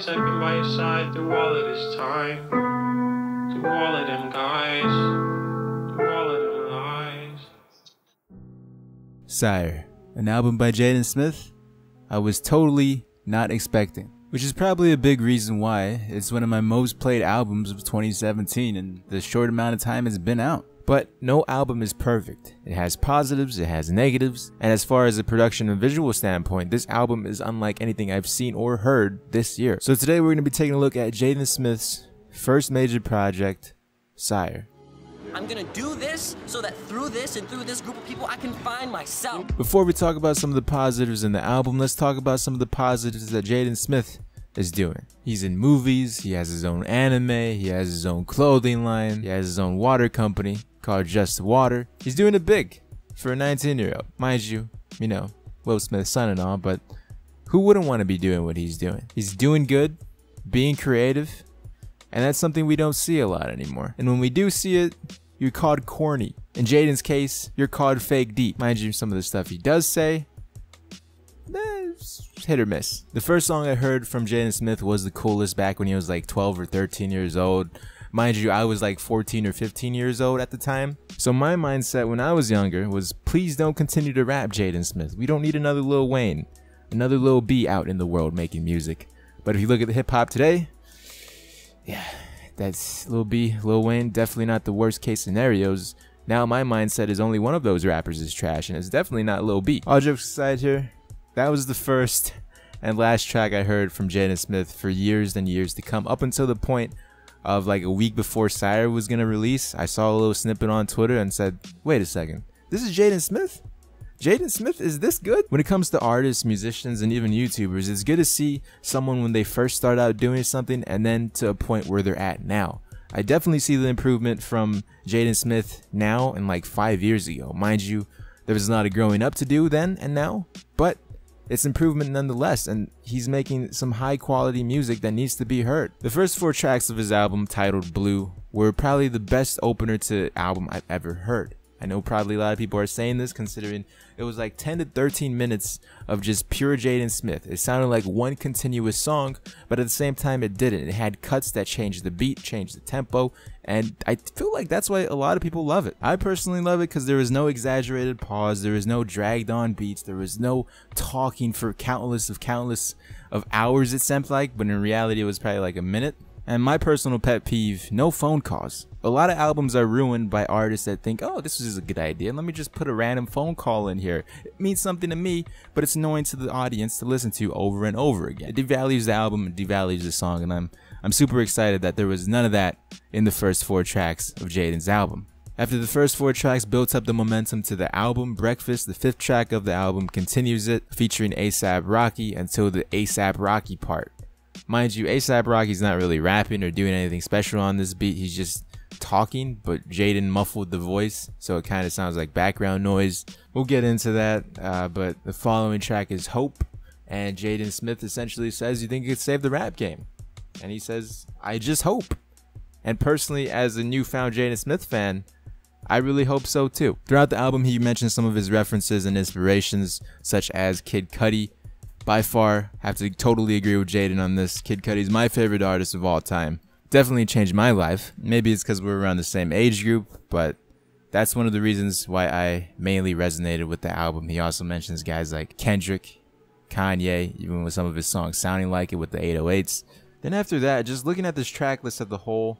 always have been by your side through all of this time. Through all of them guys. Through all of them lies. SYRE, an album by Jaden Smith I was totally not expecting. Which is probably a big reason why it's one of my most played albums of 2017 in the short amount of time it's been out. But no album is perfect. It has positives, it has negatives, and as far as a production and visual standpoint, this album is unlike anything I've seen or heard this year. So today we're going to be taking a look at Jaden Smith's first major project, SYRE. I'm gonna do this so that through this and through this group of people I can find myself. Before we talk about some of the positives in the album, let's talk about some of the positives that Jaden Smith is doing. He's in movies, he has his own anime, he has his own clothing line, he has his own water company called Just Water. He's doing it big for a 19-year-old. Mind you, Will Smith's son and all, but who wouldn't want to be doing what he's doing? He's doing good, being creative, and that's something we don't see a lot anymore. And when we do see it, you're called corny. In Jaden's case, you're called fake deep. Mind you, some of the stuff he does say, hit or miss. The first song I heard from Jaden Smith was the coolest back when he was like 12 or 13 years old. Mind you, I was like 14 or 15 years old at the time. So my mindset when I was younger was, please don't continue to rap, Jaden Smith. We don't need another Lil Wayne, another Lil B out in the world making music. But if you look at the hip hop today, yeah, that's Lil B, Lil Wayne, definitely not the worst case scenarios. Now my mindset is only one of those rappers is trash, and it's definitely not Lil B. All jokes aside here, that was the first and last track I heard from Jaden Smith for years and years to come, up until the point of like a week before SYRE was gonna release. I saw a little snippet on Twitter and said, wait a second, this is Jaden Smith? Jaden Smith is this good? When it comes to artists, musicians, and even YouTubers, it's good to see someone when they first start out doing something and then to a point where they're at now. I definitely see the improvement from Jaden Smith now and like 5 years ago. Mind you, there was a lot of growing up to do then and now, but it's improvement nonetheless, and he's making some high quality music that needs to be heard. The first 4 tracks of his album, titled Blue, were probably the best opener to the album I've ever heard. I know probably a lot of people are saying this considering it was like 10 to 13 minutes of just pure Jaden Smith. It sounded like one continuous song, but at the same time it didn't. It had cuts that changed the beat, changed the tempo, and I feel like that's why a lot of people love it. I personally love it because there was no exaggerated pause, there was no dragged on beats, there was no talking for countless of hours it seemed like, but in reality it was probably like a minute. And my personal pet peeve, no phone calls. A lot of albums are ruined by artists that think, oh, this is a good idea, let me just put a random phone call in here. It means something to me, but it's annoying to the audience to listen to over and over again. It devalues the album, it devalues the song, and I'm super excited that there was none of that in the first 4 tracks of Jaden's album. After the first 4 tracks built up the momentum to the album, Breakfast, the 5th track of the album, continues it, featuring A$AP Rocky until the A$AP Rocky part. Mind you, A$AP Rocky's not really rapping or doing anything special on this beat, he's just talking, but Jaden muffled the voice, so it kind of sounds like background noise. We'll get into that, but the following track is Hope, and Jaden Smith essentially says, you think you could save the rap game? And he says, I just hope. And personally, as a newfound Jaden Smith fan, I really hope so too. Throughout the album, he mentions some of his references and inspirations, such as Kid Cudi. By far, have to totally agree with Jaden on this. Kid Cudi's my favorite artist of all time. Definitely changed my life. Maybe it's because we're around the same age group, but that's one of the reasons why I mainly resonated with the album. He also mentions guys like Kendrick, Kanye, even with some of his songs sounding like it with the 808s. Then after that, just looking at this track list as a whole,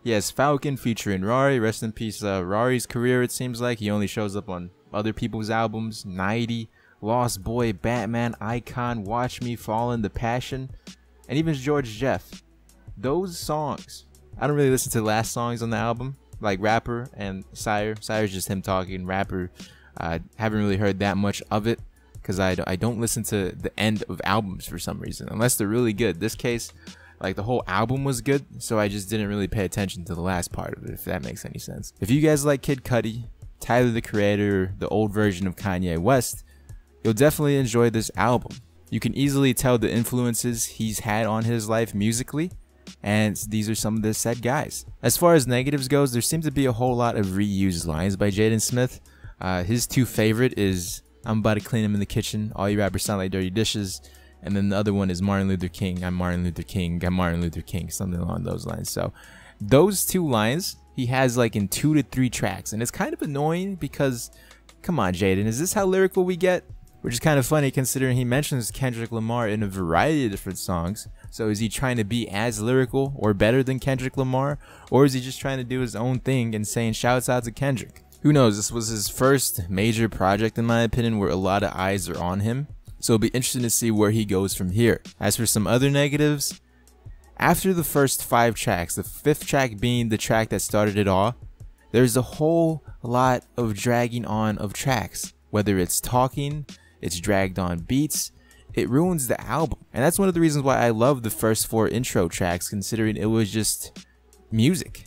he has Falcon featuring Rari. Rest in peace, Rari's career, it seems like. He only shows up on other people's albums. 90, Lost Boy, Batman, Icon, Watch Me, Fallen, The Passion, and even George Jeff. Those songs, I don't really listen to the last songs on the album, like Rapper and SYRE. SYRE's just him talking. Rapper, haven't really heard that much of it because I don't listen to the end of albums for some reason, unless they're really good. This case, like the whole album was good, so I just didn't really pay attention to the last part of it, if that makes any sense. If you guys like Kid Cudi, Tyler the Creator, the old version of Kanye West, you'll definitely enjoy this album. You can easily tell the influences he's had on his life musically, and these are some of the said guys. As far as negatives goes, there seems to be a whole lot of reused lines by Jaden Smith. His 2 favorite is, I'm about to clean them in the kitchen, all you rappers sound like dirty dishes, and then the other one is Martin Luther King, I'm Martin Luther King, I'm Martin Luther King, something along those lines. So those 2 lines he has like in 2 to 3 tracks, and it's kind of annoying because, come on Jaden, is this how lyrical we get? Which is kind of funny considering he mentions Kendrick Lamar in a variety of different songs. So is he trying to be as lyrical or better than Kendrick Lamar? Or is he just trying to do his own thing and saying shouts out to Kendrick? Who knows? This was his first major project in my opinion where a lot of eyes are on him. So it'll be interesting to see where he goes from here. As for some other negatives, after the first 5 tracks, the 5th track being the track that started it all, there's a whole lot of dragging on of tracks. Whether it's talking, it's dragged on beats, it ruins the album. And that's one of the reasons why I love the first 4 intro tracks, considering it was just music.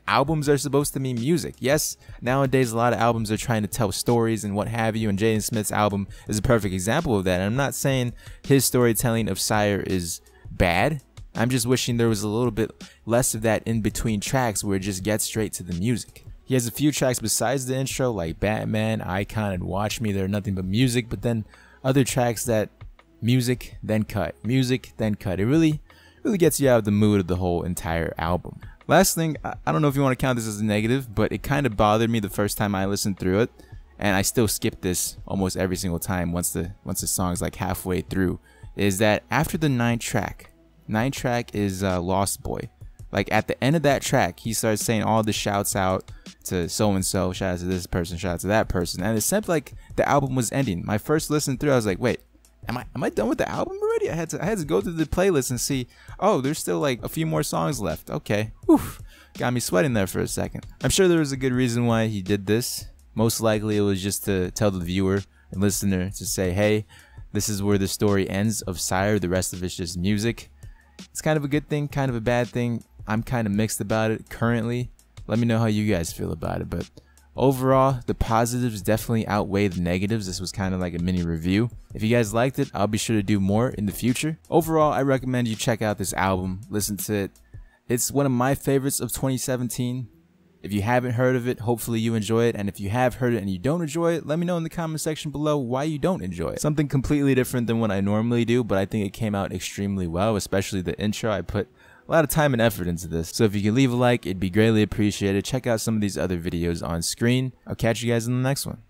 Albums are supposed to mean music. Yes, nowadays a lot of albums are trying to tell stories and what have you, and Jaden Smith's album is a perfect example of that. And I'm not saying his storytelling of SYRE is bad. I'm just wishing there was a little bit less of that in between tracks where it just gets straight to the music. He has a few tracks besides the intro like Batman, Icon, and Watch Me. They're nothing but music, but then other tracks that music, then cut, music, then cut. It really gets you out of the mood of the whole entire album. Last thing, I don't know if you want to count this as a negative, but it kind of bothered me the first time I listened through it, and I still skip this almost every single time once the song's like halfway through, is that after the 9th track is Lost Boy. Like at the end of that track, he starts saying all the shouts out to so-and-so, shout out to this person, shout out to that person, and it seemed like the album was ending. My first listen through, I was like, wait, am I done with the album already? I had to go through the playlist and see, oh, there's still like a few more songs left. Okay. Whew. Got me sweating there for a second. I'm sure there was a good reason why he did this. Most likely it was just to tell the viewer and listener to say, hey, this is where the story ends of SYRE. The rest of it's just music. It's kind of a good thing, kind of a bad thing. I'm kind of mixed about it currently. Let me know how you guys feel about it. But overall, the positives definitely outweigh the negatives. This was kind of like a mini review. If you guys liked it, I'll be sure to do more in the future. Overall, I recommend you check out this album, listen to it. It's one of my favorites of 2017. If you haven't heard of it, hopefully you enjoy it. And if you have heard it and you don't enjoy it, let me know in the comment section below why you don't enjoy it. Something completely different than what I normally do, but I think it came out extremely well, especially the intro. I put a lot of time and effort into this. So if you could leave a like, it'd be greatly appreciated. Check out some of these other videos on screen. I'll catch you guys in the next one.